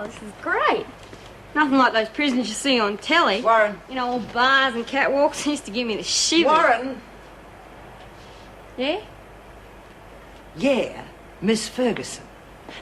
Oh, this is great. Nothing like those prisons you see on telly. Warren. You know, all bars and catwalks used to give me the shivers. Warren. Yeah? Yeah, Miss Ferguson.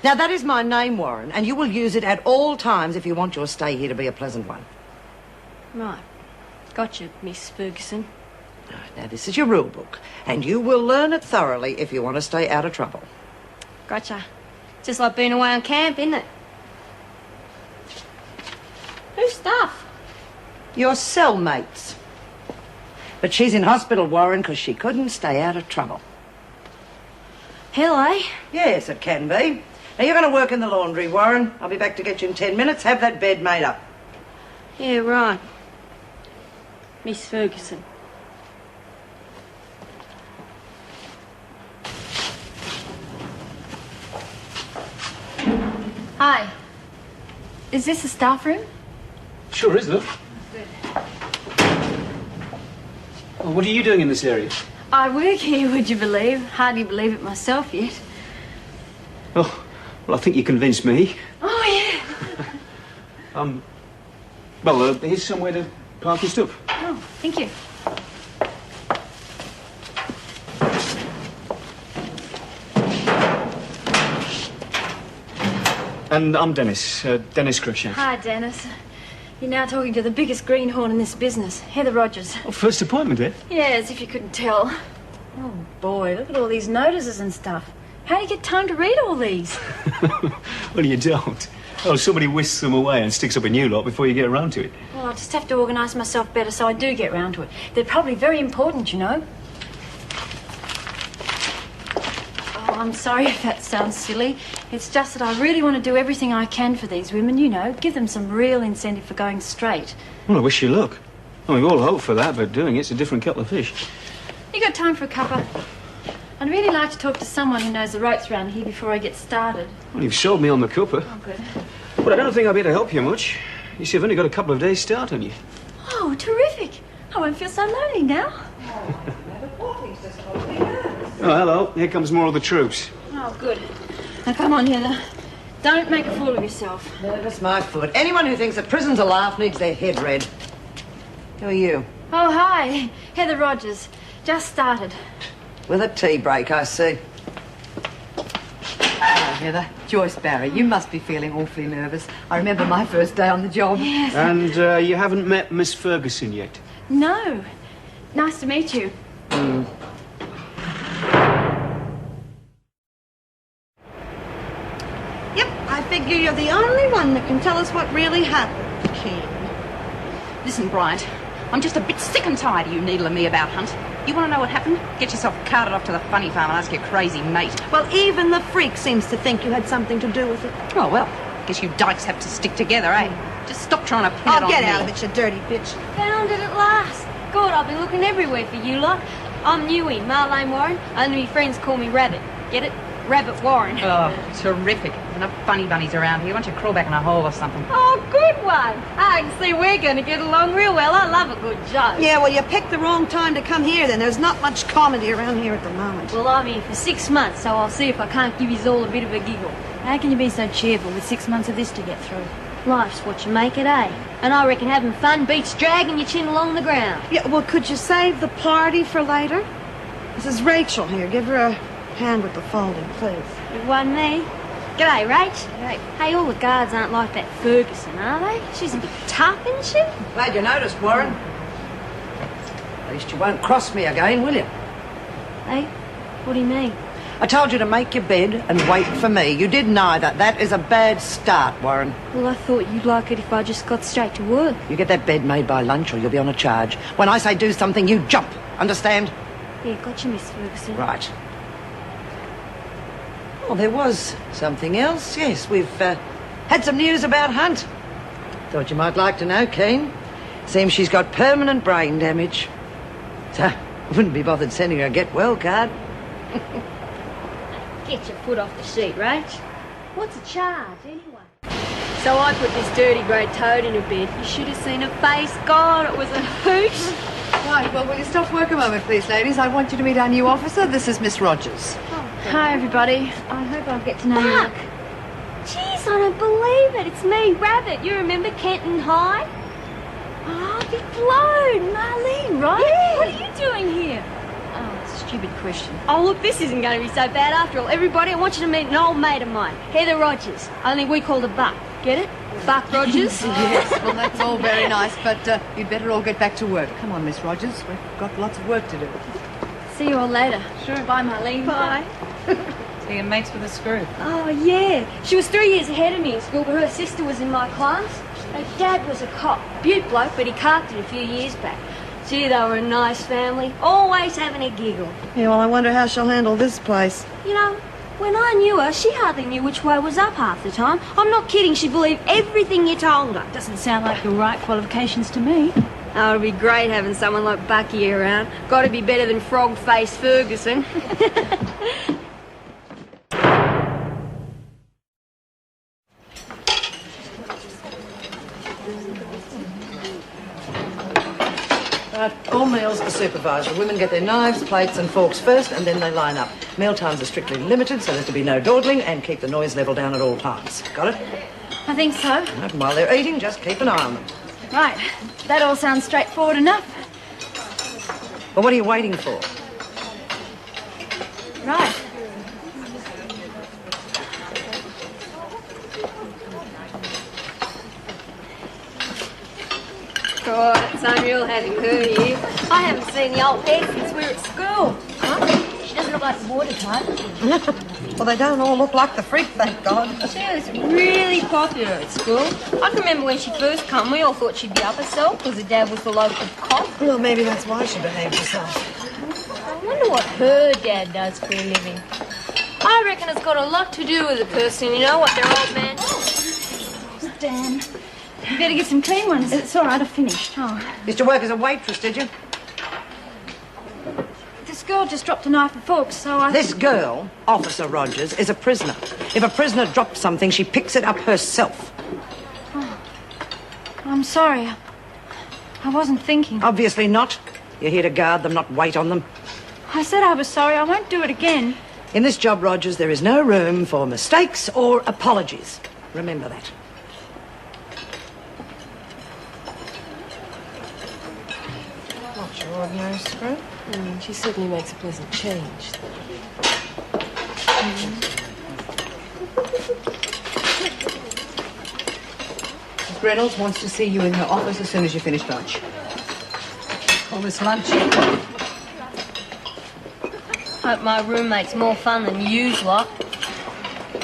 Now, that is my name, Warren, and you will use it at all times if you want your stay here to be a pleasant one. Right. Gotcha, Miss Ferguson. Now, this is your rule book, and you will learn it thoroughly if you want to stay out of trouble. Gotcha. Just like being away on camp, isn't it? Whose stuff? Your cellmates. But she's in hospital, Warren, because she couldn't stay out of trouble. Hell, eh? Yes, it can be. Now, you're going to work in the laundry, Warren. I'll be back to get you in 10 minutes. Have that bed made up. Yeah, right. Miss Ferguson. Hi. Is this a staff room? Sure is, look. Good. Well, what are you doing in this area? I work here, would you believe? Hardly believe it myself yet. Oh, well, I think you convinced me. Oh, yeah. Well, here's somewhere to park your stuff. Oh, thank you. And I'm Dennis, Dennis Cruikshank. Hi, Dennis. You're now talking to the biggest greenhorn in this business, Heather Rogers. Oh, first appointment, eh? Yeah, as if you couldn't tell. Oh, boy, look at all these notices and stuff. How do you get time to read all these? Well, you don't. Oh, somebody whisks them away and sticks up a new lot before you get around to it. Well, I just have to organise myself better so I do get round to it. They're probably very important, you know. Oh, I'm sorry if that sounds silly. It's just that I really want to do everything I can for these women, you know, give them some real incentive for going straight. Well, I wish you luck. I mean, we all hope for that, but doing it's a different kettle of fish. You got time for a cuppa? I'd really like to talk to someone who knows the ropes around here before I get started. Well, you've sold me on the cuppa. Oh, good. But I don't think I'll be able to help you much. You see, I've only got a couple of days' start on you. Oh, terrific. I won't feel so lonely now. Oh, hello. Here comes more of the troops. Oh, good. Now, come on, Heather. Don't make a fool of yourself. Nervous my foot. Anyone who thinks that prison's a laugh needs their head read. Who are you? Oh, hi. Heather Rogers. Just started. With a tea break, I see. Hello, Heather. Joyce Barry. You must be feeling awfully nervous. I remember my first day on the job. Yes. And you haven't met Miss Ferguson yet? No. Nice to meet you. Yep, I figure you're the only one that can tell us what really happened, King. Listen, Bryant, I'm just a bit sick and tired of you needling me about Hunt. You want to know what happened? Get yourself carted off to the funny farm and ask your crazy mate. Well, even the freak seems to think you had something to do with it. Oh, well, guess you dykes have to stick together, eh? Just stop trying to pin it on me. Get out of it, you dirty bitch. Found it at last. God, I've been looking everywhere for you lot. I'm Newie, Marlene Warren. Only my friends call me Rabbit. Get it? Rabbit Warren. Oh, terrific. There's enough funny bunnies around here. Why don't you crawl back in a hole or something? Oh, good one. I can see we're going to get along real well. I love a good joke. Yeah, well, you picked the wrong time to come here, then. There's not much comedy around here at the moment. Well, I'm here for 6 months, so I'll see if I can't give you all a bit of a giggle. How can you be so cheerful with 6 months of this to get through? Life's what you make it, eh? And I reckon having fun beats dragging your chin along the ground. Yeah, well, could you save the party for later? This is Rachel here. Give her a hand with the folding, please. It wasn't me. G'day, Rach. Hey. Hey, all the guards aren't like that Ferguson, are they? She's a bit tough, isn't she? Glad you noticed, Warren. At least you won't cross me again, will you? Hey, what do you mean? I told you to make your bed and wait for me. You did neither. That is a bad start, Warren. Well, I thought you'd like it if I just got straight to work. You get that bed made by lunch or you'll be on a charge. When I say do something, you jump. Understand? Yeah, gotcha, Miss Ferguson. Right. Oh, there was something else. Yes, we've had some news about Hunt. Thought you might like to know, Keen. Seems she's got permanent brain damage. So, I wouldn't be bothered sending her a get-well card. Get your foot off the sheet, Rach. What's a charge, anyway? So I put this dirty grey toad in a bed. You should have seen her face. God, it was a hoot. Right, well, will you stop work a moment, please, ladies? I want you to meet our new officer. This is Miss Rogers. Hi, everybody. I hope I'll get to know you. Jeez, I don't believe believe it. It's me, Rabbit. You remember Kenton High? Oh, big blown. Marlene, right? Yeah. What are you doing here? Oh, stupid question. Oh, look, this isn't going to be so bad after all. Everybody, I want you to meet an old mate of mine, Heather Rogers. Only we call her Buck. Get it? Buck Rogers? Yes, well, that's all very nice, but you'd better all get back to work. Come on, Miss Rogers. We've got lots of work to do. See you all later. Sure. Bye, Marlene. Bye. So you're mates with a screw? Oh, yeah. She was 3 years ahead of me in school, but her sister was in my class. Her dad was a cop. Beaut bloke, but he carked it a few years back. Gee, they were a nice family. Always having a giggle. Yeah, well, I wonder how she'll handle this place. You know, when I knew her, she hardly knew which way was up half the time. I'm not kidding. She believed everything you told her. Doesn't sound like the right qualifications to me. Oh, it'd be great having someone like Bucky around. Got to be better than frog-faced Ferguson. All meals are supervised. The women get their knives, plates and forks first, and then they line up. Meal times are strictly limited, so there's to be no dawdling, and keep the noise level down at all times. Got it? I think so. And while they're eating, just keep an eye on them. Right. That all sounds straightforward enough. But what are you waiting for? Right. God, it's unreal having her here. I haven't seen the old head since we were at school. Huh? She doesn't look like the water type. Well, they don't all look like the freak, thank God. She was really popular at school. I can remember when she first come, we all thought she'd be up herself because her dad was the local cop. Well, maybe that's why she behaved herself. I wonder what her dad does for a living. I reckon it's got a lot to do with the person, you know, what their old man does. Dan. You better get some clean ones. It's all right, I've finished. Oh. Used to work as a waitress, did you? This girl just dropped a knife and fork, so I... This girl, Officer Rogers, is a prisoner. If a prisoner drops something, she picks it up herself. Oh. I'm sorry. I wasn't thinking. Obviously not. You're here to guard them, not wait on them. I said I was sorry. I won't do it again. In this job, Rogers, there is no room for mistakes or apologies. Remember that. Not your ordinary screw. She certainly makes a pleasant change. Miss Reynolds wants to see you in her office as soon as you finish lunch. All this lunch. Hope my roommate's more fun than you's lot.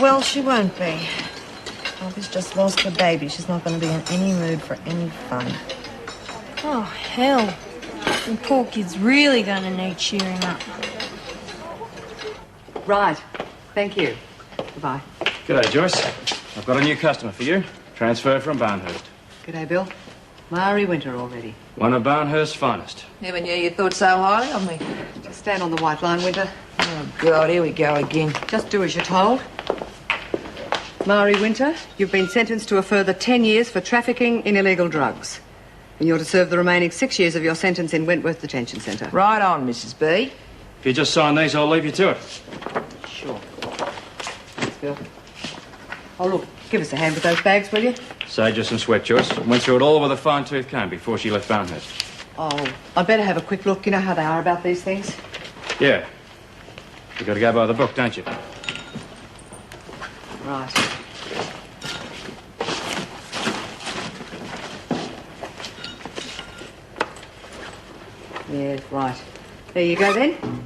Well, she won't be. Bobby's just lost her baby. She's not going to be in any mood for any fun. Oh, hell. The poor kid's really going to need cheering up. Right. Thank you. Goodbye. G'day, Joyce. I've got a new customer for you. Transfer from Barnhurst. G'day, Bill. Mari Winter already. One of Barnhurst's finest. Never knew you thought so highly of me. Just stand on the white line, Winter. Oh, God, here we go again. Just do as you're told. Mari Winter, you've been sentenced to a further 10 years for trafficking in illegal drugs. And you're to serve the remaining 6 years of your sentence in Wentworth Detention Centre. Right on, Mrs. B. If you just sign these, I'll leave you to it. Sure. Thanks, Bill. Oh, look, give us a hand with those bags, will you? Saved you some sweat, Joyce. Went through it all with a fine-tooth comb before she left Barnhurst. Oh, I'd better have a quick look. You know how they are about these things. Yeah. You got to go by the book, don't you? Right. Yeah, right. There you go, then.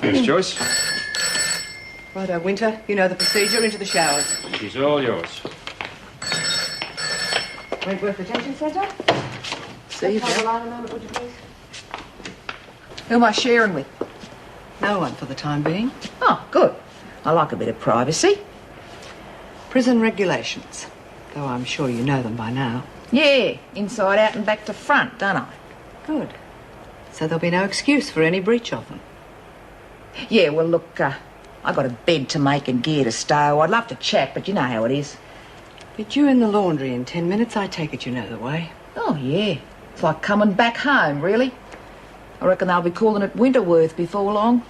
Yes, Joyce. Righto, Winter. You know the procedure. Into the showers. She's all yours. Wentworth Detention Centre. See you, Hold the Bill. line a moment, would you please? Who am I sharing with? No one for the time being. Oh, good. I like a bit of privacy. Prison regulations. Though I'm sure you know them by now. Yeah, inside out and back to front, don't I? Good. So there'll be no excuse for any breach of them. Yeah, well, look, I got a bed to make and gear to stow. I'd love to chat, but you know how it is. But you in the laundry in 10 minutes, I take it you know the way. Oh, yeah. It's like coming back home, really. I reckon they'll be calling it Winterworth before long.